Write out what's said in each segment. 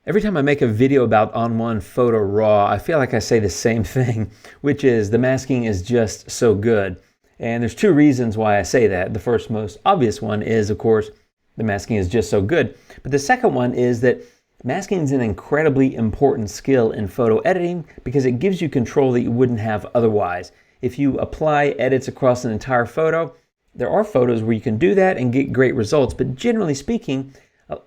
Every time I make a video about On1 Photo Raw, I feel like I say the same thing, which is the masking is just so good. And there's two reasons why I say that. The first most obvious one is, of course, the masking is just so good. But the second one is that masking is an incredibly important skill in photo editing because it gives you control that you wouldn't have otherwise. If you apply edits across an entire photo, there are photos where you can do that and get great results, but generally speaking,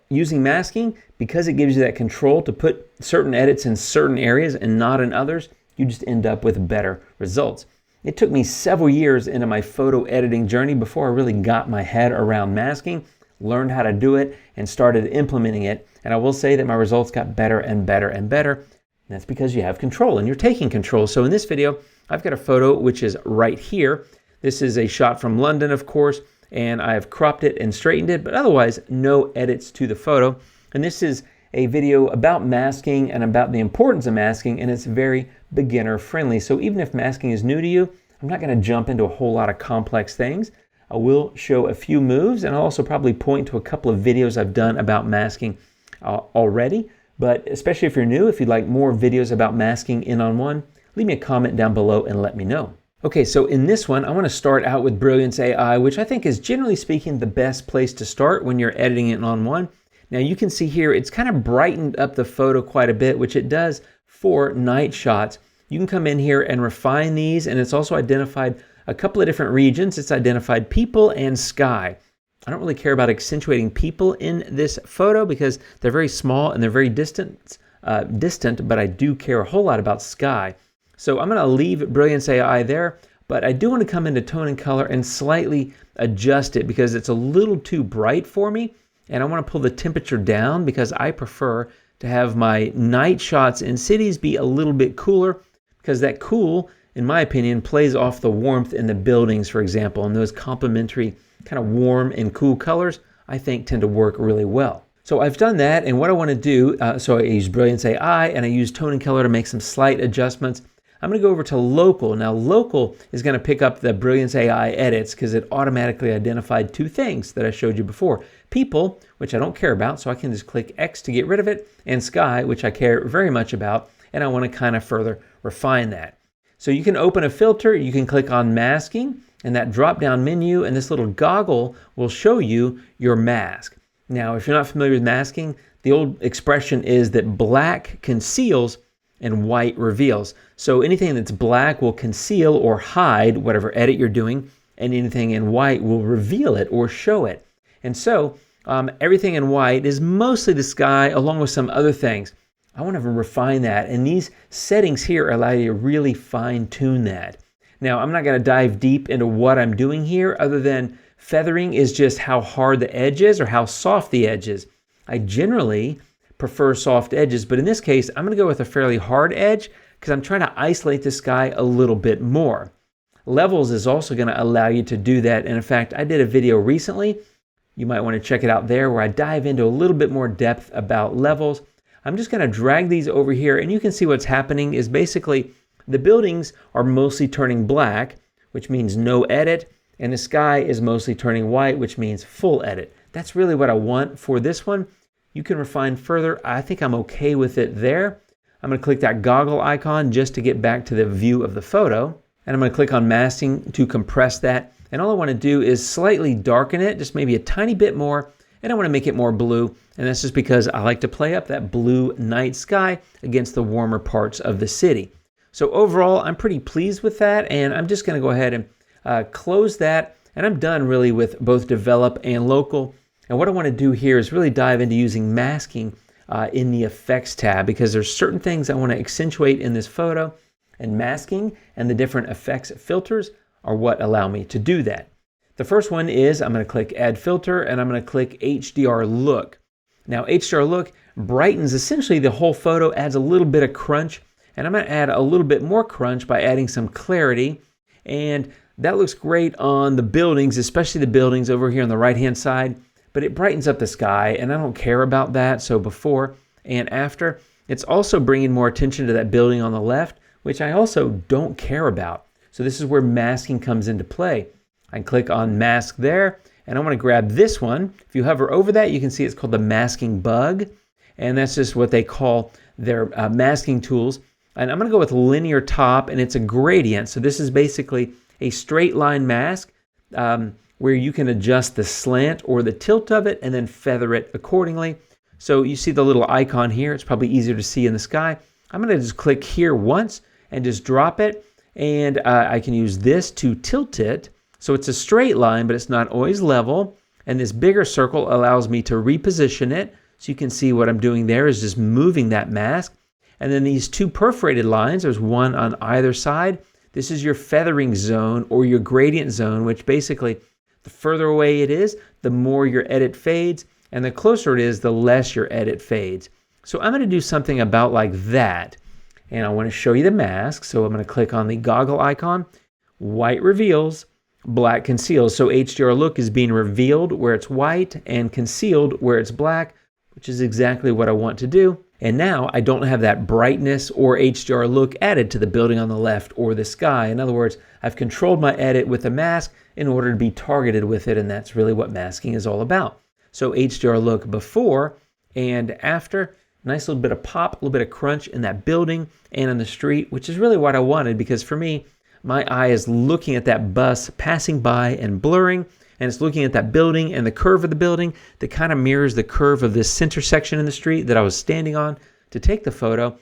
using masking, because it gives you that control to put certain edits in certain areas and not in others, you just end up with better results. It took me several years into my photo editing journey before I really got my head around masking, learned how to do it, and started implementing it. And I will say that my results got better and better and better. And that's because you have control and you're taking control. So in this video, I've got a photo which is right here. This is a shot from London, of course, and I have cropped it and straightened it, but otherwise no edits to the photo. And this is a video about masking and about the importance of masking, and it's very beginner friendly. So even if masking is new to you, I'm not going to jump into a whole lot of complex things. I will show a few moves, and I'll also probably point to a couple of videos I've done about masking already. But especially if you're new, if you'd like more videos about masking in On1, leave me a comment down below and let me know. Okay, so in this one, I want to start out with Brilliance AI, which I think is generally speaking the best place to start when you're editing it in On1. Now you can see here, it's kind of brightened up the photo quite a bit, which it does for night shots. You can come in here and refine these, and it's also identified a couple of different regions. It's identified people and sky. I don't really care about accentuating people in this photo because they're very small and they're very distant, but I do care a whole lot about sky. So I'm going to leave Brilliance AI there, but I do want to come into tone and color and slightly adjust it because it's a little too bright for me. And I want to pull the temperature down because I prefer to have my night shots in cities be a little bit cooler because that cool, in my opinion, plays off the warmth in the buildings, for example, and those complementary kind of warm and cool colors, I think tend to work really well. So I've done that, and what I want to do, so I use Brilliance AI and I use tone and color to make some slight adjustments. I'm going to go over to local. Now local is going to pick up the Brilliance AI edits because it automatically identified two things that I showed you before. People, which I don't care about, so I can just click X to get rid of it, and sky, which I care very much about, and I want to kind of further refine that. So you can open a filter, you can click on masking, and that drop-down menu and this little goggle will show you your mask. Now, if you're not familiar with masking, the old expression is that black conceals and white reveals. So anything that's black will conceal or hide whatever edit you're doing, and anything in white will reveal it or show it. And so everything in white is mostly the sky along with some other things. I want to refine that, and these settings here allow you to really fine-tune that. Now, I'm not going to dive deep into what I'm doing here other than feathering is just how hard the edge is or how soft the edge is. I generally prefer soft edges, but in this case, I'm going to go with a fairly hard edge because I'm trying to isolate the sky a little bit more. Levels is also going to allow you to do that, and in fact, I did a video recently. You might want to check it out there where I dive into a little bit more depth about levels. I'm just going to drag these over here, and you can see what's happening is basically the buildings are mostly turning black, which means no edit, and the sky is mostly turning white, which means full edit. That's really what I want for this one. You can refine further. I think I'm okay with it there. I'm going to click that goggle icon just to get back to the view of the photo, and I'm going to click on masking to compress that. And all I want to do is slightly darken it, just maybe a tiny bit more, and I want to make it more blue. And that's just because I like to play up that blue night sky against the warmer parts of the city. So overall, I'm pretty pleased with that, and I'm just going to go ahead and close that, and I'm done really with both develop and local. And what I want to do here is really dive into using masking in the effects tab because there's certain things I want to accentuate in this photo, and masking and the different effects filters are what allow me to do that. The first one is I'm going to click Add Filter, and I'm going to click HDR Look. Now HDR Look brightens essentially the whole photo, adds a little bit of crunch, and I'm going to add a little bit more crunch by adding some clarity, and that looks great on the buildings, especially the buildings over here on the right hand side, but it brightens up the sky, and I don't care about that. So before and after, it's also bringing more attention to that building on the left, which I also don't care about. So this is where masking comes into play. I can click on mask there, and I want to grab this one. If you hover over that, you can see it's called the masking bug. and that's just what they call their masking tools. And I'm going to go with linear top, and it's a gradient. So this is basically a straight line mask where you can adjust the slant or the tilt of it and then feather it accordingly. So you see the little icon here. It's probably easier to see in the sky. I'm going to just click here once and just drop it. And I can use this to tilt it. So it's a straight line, but it's not always level. And this bigger circle allows me to reposition it. So you can see what I'm doing there is just moving that mask. And then these two perforated lines, there's one on either side. This is your feathering zone or your gradient zone, which basically the further away it is, the more your edit fades. And the closer it is, the less your edit fades. So I'm going to do something about like that. And I want to show you the mask. So I'm going to click on the goggle icon. White reveals, black conceals. So HDR look is being revealed where it's white and concealed where it's black, which is exactly what I want to do. And now I don't have that brightness or HDR look added to the building on the left or the sky. In other words, I've controlled my edit with the mask in order to be targeted with it, and that's really what masking is all about. So HDR look before and after, nice little bit of pop, a little bit of crunch in that building and in the street, which is really what I wanted, because for me, my eye is looking at that bus passing by and blurring, and it's looking at that building and the curve of the building that kind of mirrors the curve of this center section in the street that I was standing on to take the photo.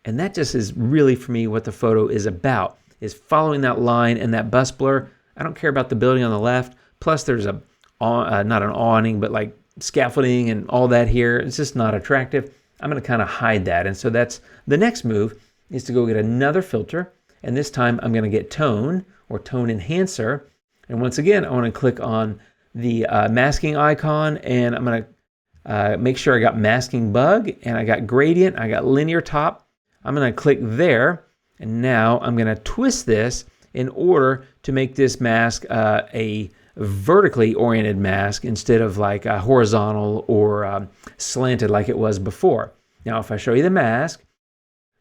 And that just is really, for me, what the photo is about, is following that line and that bus blur. I don't care about the building on the left. Plus, there's not an awning, but like scaffolding and all that here. It's just not attractive. I'm going to kind of hide that. And so that's the next move, is to go get another filter. And this time I'm going to get tone or tone enhancer. And once again, I want to click on the masking icon, and I'm going to make sure I got masking bug, and I got gradient, I got linear top. I'm going to click there, and now I'm going to twist this in order to make this mask a vertically oriented mask instead of like a horizontal or slanted like it was before. Now, if I show you the mask,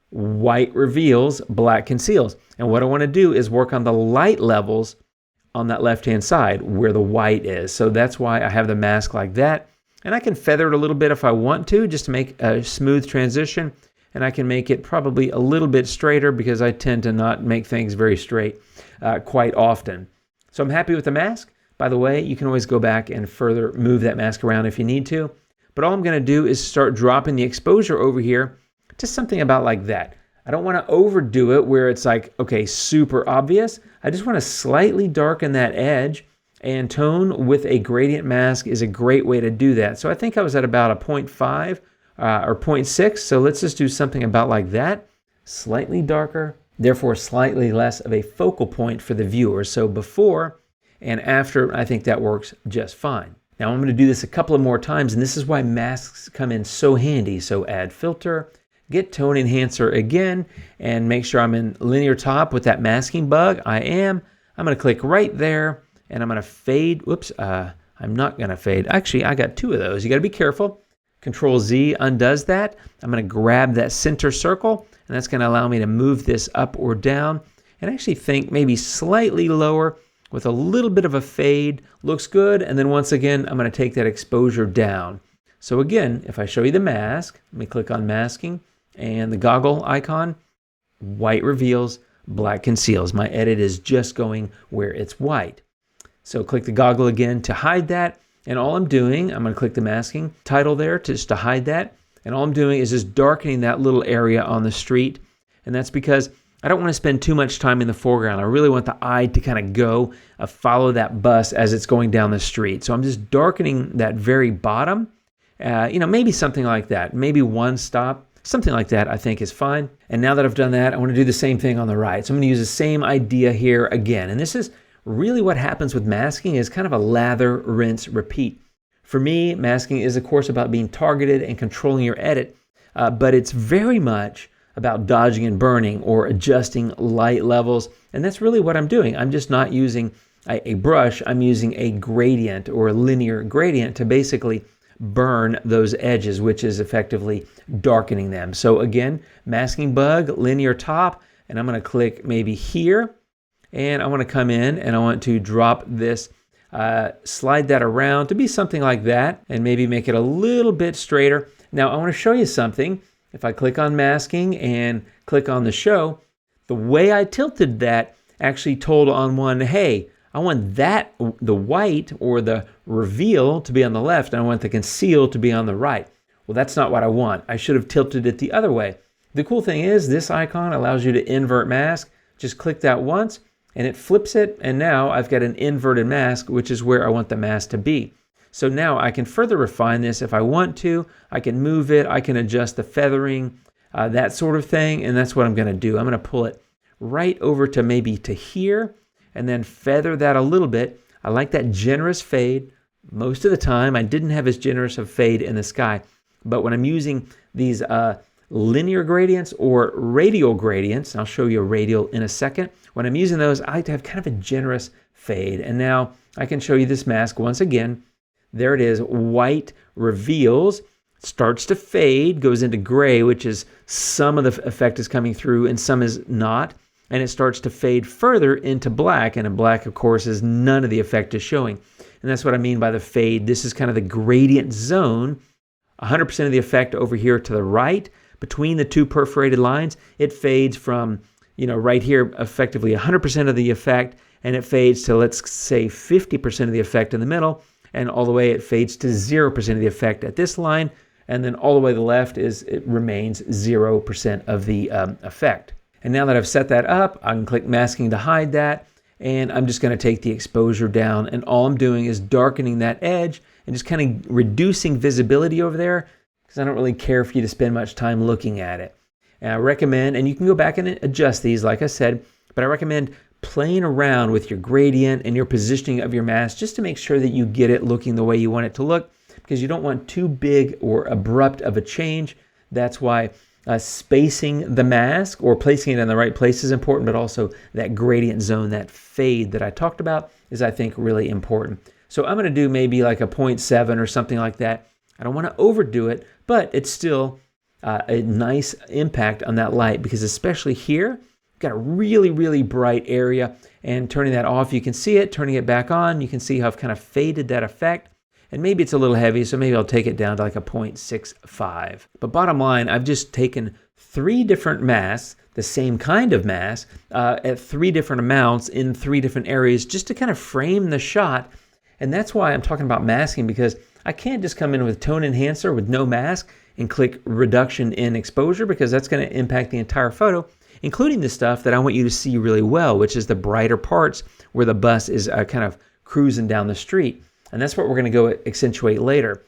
white reveals, black conceals. And what I want to do is work on the light levels on that left-hand side where the white is. So that's why I have the mask like that. And I can feather it a little bit if I want to, just to make a smooth transition. And I can make it probably a little bit straighter because I tend to not make things very straight quite often. So I'm happy with the mask. By the way, you can always go back and further move that mask around if you need to. But all I'm going to do is start dropping the exposure over here to something about like that. I don't want to overdo it where it's like, okay, super obvious. I just want to slightly darken that edge, and tone with a gradient mask is a great way to do that. So I think I was at about a 0.5 or 0.6. So let's just do something about like that. Slightly darker, therefore slightly less of a focal point for the viewer. So before and after, I think that works just fine. Now I'm going to do this a couple of more times, and this is why masks come in so handy. So add filter, get tone enhancer again, and make sure I'm in linear top with that masking bug. I am. I'm going to click right there, and I'm going to fade. Whoops, I'm not going to fade. Actually, I got two of those. You got to be careful. Control Z undoes that. I'm going to grab that center circle, and that's going to allow me to move this up or down, and actually think maybe slightly lower with a little bit of a fade. Looks good. And then once again, I'm going to take that exposure down. So again, if I show you the mask, let me click on masking and the goggle icon, white reveals, black conceals. My edit is just going where it's white. So click the goggle again to hide that. And all I'm doing, I'm going to click the masking title there just to hide that. And all I'm doing is just darkening that little area on the street. And that's because I don't want to spend too much time in the foreground. I really want the eye to kind of go follow that bus as it's going down the street. So I'm just darkening that very bottom. Maybe something like that. Maybe one stop. Something like that I think is fine. And now that I've done that, I want to do the same thing on the right. So I'm going to use the same idea here again. And this is really what happens with masking, is kind of a lather, rinse, repeat. For me, masking is of course about being targeted and controlling your edit, but it's very much about dodging and burning or adjusting light levels. And that's really what I'm doing. I'm just not using a brush. I'm using a gradient or a linear gradient to basically burn those edges, which is effectively darkening them. So again, masking bug, linear top, and I'm going to click maybe here, and I want to come in and I want to drop this, slide that around to be something like that, and maybe make it a little bit straighter. Now I want to show you something. If I click on masking and click on the show, the way I tilted that actually told On1, hey, I want that, the white or the reveal to be on the left, and I want the conceal to be on the right. Well, that's not what I want. I should have tilted it the other way. The cool thing is this icon allows you to invert mask. Just click that once and it flips it, and now I've got an inverted mask, which is where I want the mask to be. So now I can further refine this if I want to. I can move it, I can adjust the feathering, that sort of thing, and that's what I'm going to do. I'm going to pull it right over to maybe to here and then feather that a little bit. I like that generous fade. Most of the time I didn't have as generous of fade in the sky, but when I'm using these linear gradients or radial gradients, and I'll show you a radial in a second, when I'm using those I like to have kind of a generous fade. And now I can show you this mask once again. There it is, white reveals, starts to fade, goes into gray, which is some of the effect is coming through and some is not, and it starts to fade further into black, and in black of course is none of the effect is showing. And that's what I mean by the fade. This is kind of the gradient zone. 100% of the effect over here to the right between the two perforated lines. It fades from, right here effectively 100% of the effect, and it fades to, let's say, 50% of the effect in the middle, and all the way it fades to 0% of the effect at this line, and then all the way to the left it remains 0% of the effect. And now that I've set that up, I can click masking to hide that, and I'm just going to take the exposure down, and all I'm doing is darkening that edge and just kind of reducing visibility over there, because I don't really care for you to spend much time looking at it. And I recommend, and you can go back and adjust these like I said, but I recommend playing around with your gradient and your positioning of your mask just to make sure that you get it looking the way you want it to look, because you don't want too big or abrupt of a change. That's why spacing the mask or placing it in the right place is important, but also that gradient zone, that fade that I talked about, is I think really important. So I'm going to do maybe like a 0.7 or something like that. I don't want to overdo it, but it's still a nice impact on that light, because especially here, got a really, really bright area, and turning that off, you can see it. Turning it back on, you can see how I've kind of faded that effect. And maybe it's a little heavy, so maybe I'll take it down to like a 0.65. But bottom line, I've just taken 3 different masks, the same kind of mask, at 3 different amounts in 3 different areas, just to kind of frame the shot. And that's why I'm talking about masking, because I can't just come in with tone enhancer with no mask and click reduction in exposure, because that's going to impact the entire photo, including the stuff that I want you to see really well, which is the brighter parts where the bus is kind of cruising down the street. And that's what we're going to go accentuate later.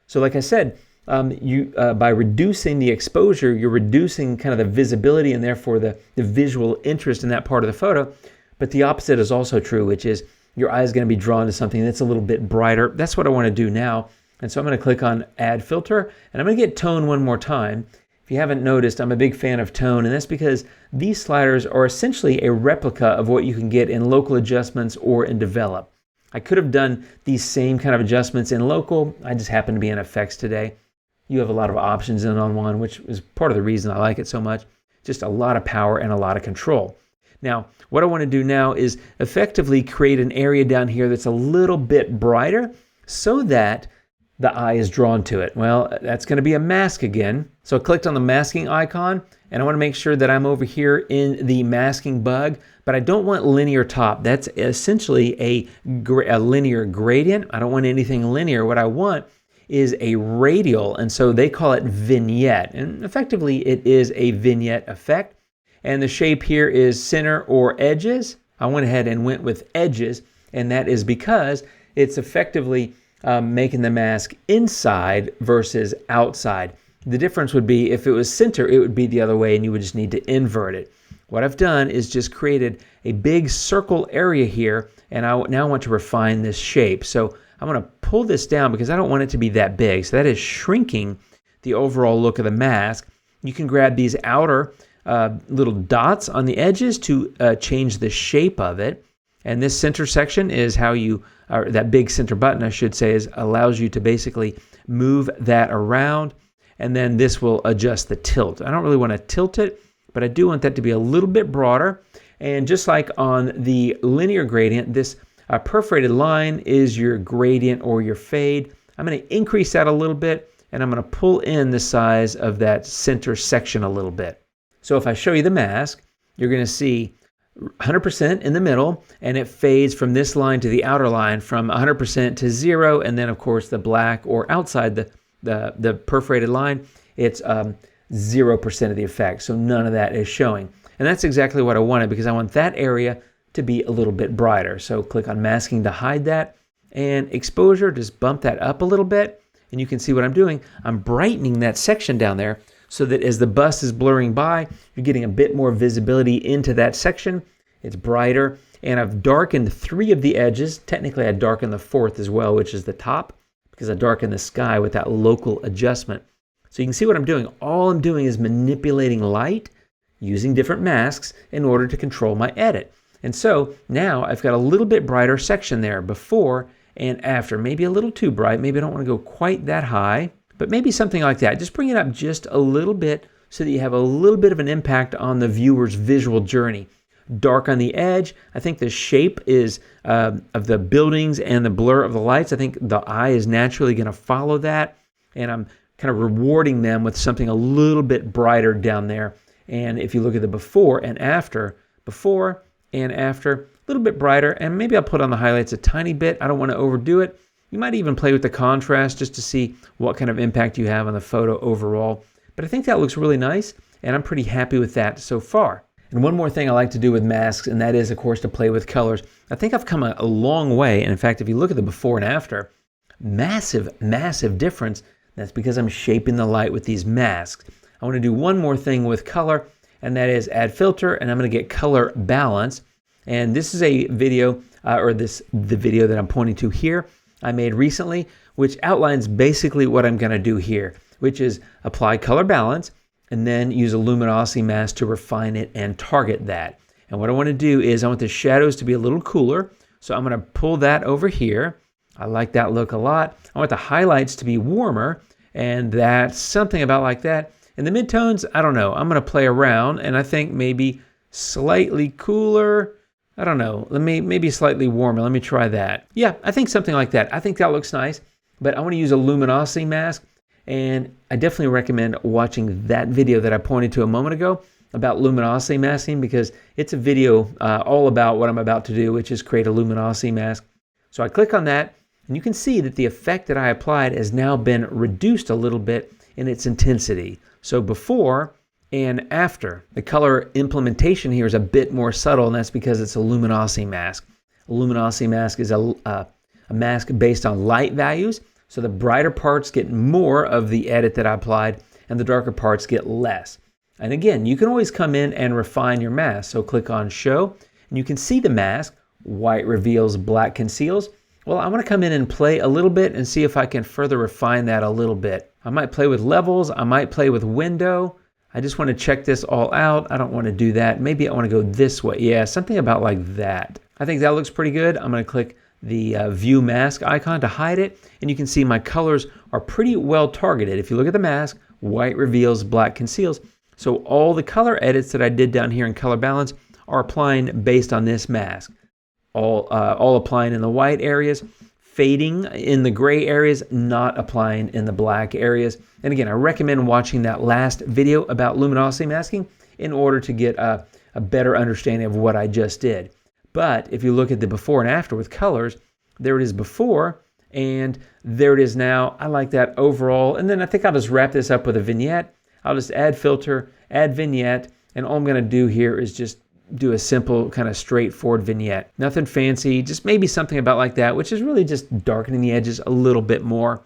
So like I said, by reducing the exposure, you're reducing kind of the visibility and therefore the visual interest in that part of the photo. But the opposite is also true, which is your eye is going to be drawn to something that's a little bit brighter. That's what I want to do now. And so I'm going to click on Add Filter, and I'm going to get Tone one more time. If you haven't noticed, I'm a big fan of tone, and that's because these sliders are essentially a replica of what you can get in local adjustments or in develop. I could have done these same kind of adjustments in local. I just happen to be in effects today. You have a lot of options in On1, which is part of the reason I like it so much. Just a lot of power and a lot of control. Now, what I want to do now is effectively create an area down here that's a little bit brighter so that the eye is drawn to it. Well, that's going to be a mask again. So I clicked on the masking icon, and I want to make sure that I'm over here in the masking bug, but I don't want linear top. That's essentially a linear gradient. I don't want anything linear. What I want is a radial, and so they call it vignette. And effectively, it is a vignette effect. And the shape here is center or edges. I went ahead and went with edges, and that is because it's effectively making the mask inside versus outside. The difference would be if it was center, it would be the other way, and you would just need to invert it. What I've done is just created a big circle area here, and I now want to refine this shape. So I'm going to pull this down because I don't want it to be that big. So that is shrinking the overall look of the mask. You can grab these outer little dots on the edges to change the shape of it. And this center section is how you, or that big center button I should say, allows you to basically move that around. And then this will adjust the tilt. I don't really want to tilt it, but I do want that to be a little bit broader. And just like on the linear gradient, this perforated line is your gradient or your fade. I'm going to increase that a little bit and I'm going to pull in the size of that center section a little bit. So if I show you the mask, you're going to see 100% in the middle, and it fades from this line to the outer line from 100% to 0, and then of course the black or outside the perforated line, it's 0% of the effect, so none of that is showing. And that's exactly what I wanted, because I want that area to be a little bit brighter. So click on masking to hide that, and exposure, just bump that up a little bit, and you can see what I'm doing. I'm brightening that section down there so that as the bust is blurring by, you're getting a bit more visibility into that section. It's brighter, and I've darkened 3 of the edges. Technically, I darkened the 4th as well, which is the top, because I darkened the sky with that local adjustment. So you can see what I'm doing. All I'm doing is manipulating light using different masks in order to control my edit. And so now I've got a little bit brighter section there before and after. Maybe a little too bright. Maybe I don't want to go quite that high, but maybe something like that. Just bring it up just a little bit so that you have a little bit of an impact on the viewer's visual journey. Dark on the edge. I think the shape is of the buildings and the blur of the lights. I think the eye is naturally going to follow that, and I'm kind of rewarding them with something a little bit brighter down there. And if you look at the before and after, a little bit brighter, and maybe I'll put on the highlights a tiny bit. I don't want to overdo it. You might even play with the contrast just to see what kind of impact you have on the photo overall. But I think that looks really nice, and I'm pretty happy with that so far. And one more thing I like to do with masks, and that is, of course, to play with colors. I think I've come a long way, and in fact, if you look at the before and after, massive, massive difference. That's because I'm shaping the light with these masks. I want to do one more thing with color, and that is add filter, and I'm going to get color balance. And this is a video, the video that I'm pointing to here, I made recently, which outlines basically what I'm going to do here, which is apply color balance, and then use a luminosity mask to refine it and target that. And what I want to do is I want the shadows to be a little cooler, so I'm going to pull that over here. I like that look a lot. I want the highlights to be warmer, and that's something about like that. And the midtones, I don't know. I'm going to play around, and I think maybe slightly cooler. I don't know. Maybe slightly warmer. Let me try that. Yeah, I think something like that. I think that looks nice, but I want to use a luminosity mask, and I definitely recommend watching that video that I pointed to a moment ago about luminosity masking, because it's a video all about what I'm about to do, which is create a luminosity mask. So I click on that, and you can see that the effect that I applied has now been reduced a little bit in its intensity. So before and after, the color implementation here is a bit more subtle, and that's because it's a luminosity mask. A luminosity mask is a mask based on light values, so the brighter parts get more of the edit that I applied, and the darker parts get less. And again, you can always come in and refine your mask. So click on Show, and you can see the mask. White reveals, black conceals. Well, I want to come in and play a little bit and see if I can further refine that a little bit. I might play with levels. I might play with window. I just want to check this all out. I don't want to do that. Maybe I want to go this way. Yeah, something about like that. I think that looks pretty good. I'm going to click the View Mask icon to hide it, and you can see my colors are pretty well targeted. If you look at the mask, white reveals, black conceals. So all the color edits that I did down here in color balance are applying based on this mask. All applying in the white areas, fading in the gray areas, not applying in the black areas. And again, I recommend watching that last video about luminosity masking in order to get a better understanding of what I just did. But if you look at the before and after with colors, there it is before, and there it is now. I like that overall. And then I think I'll just wrap this up with a vignette. I'll just add filter, add vignette, and all I'm going to do here is just do a simple kind of straightforward vignette. Nothing fancy, just maybe something about like that, which is really just darkening the edges a little bit more.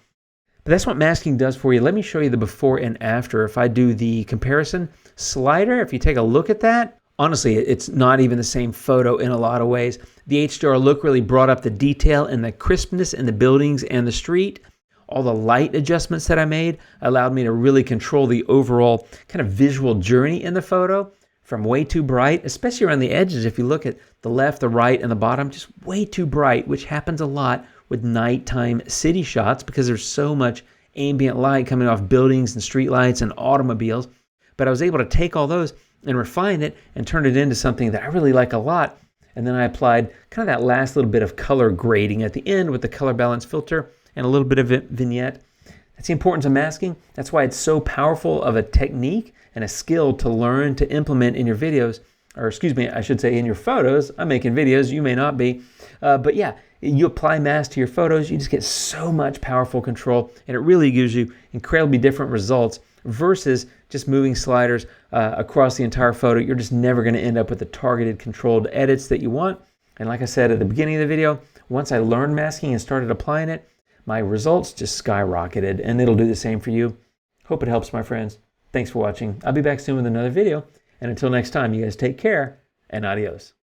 But that's what masking does for you. Let me show you the before and after. If I do the comparison slider, if you take a look at that, honestly, it's not even the same photo in a lot of ways. The HDR look really brought up the detail and the crispness in the buildings and the street. All the light adjustments that I made allowed me to really control the overall kind of visual journey in the photo. From way too bright, especially around the edges. If you look at the left, the right, and the bottom, just way too bright, which happens a lot with nighttime city shots because there's so much ambient light coming off buildings and street lights and automobiles. But I was able to take all those and refine it and turn it into something that I really like a lot. And then I applied kind of that last little bit of color grading at the end with the color balance filter and a little bit of vignette. That's the importance of masking. That's why it's so powerful of a technique and a skill to learn to implement in your videos, or excuse me, I should say in your photos. I'm making videos, you may not be. But yeah, you apply mask to your photos, you just get so much powerful control, and it really gives you incredibly different results versus just moving sliders across the entire photo. You're just never going to end up with the targeted, controlled edits that you want. And like I said at the beginning of the video, once I learned masking and started applying it, my results just skyrocketed, and it'll do the same for you. Hope it helps, my friends. Thanks for watching. I'll be back soon with another video, and until next time, you guys take care, and adios.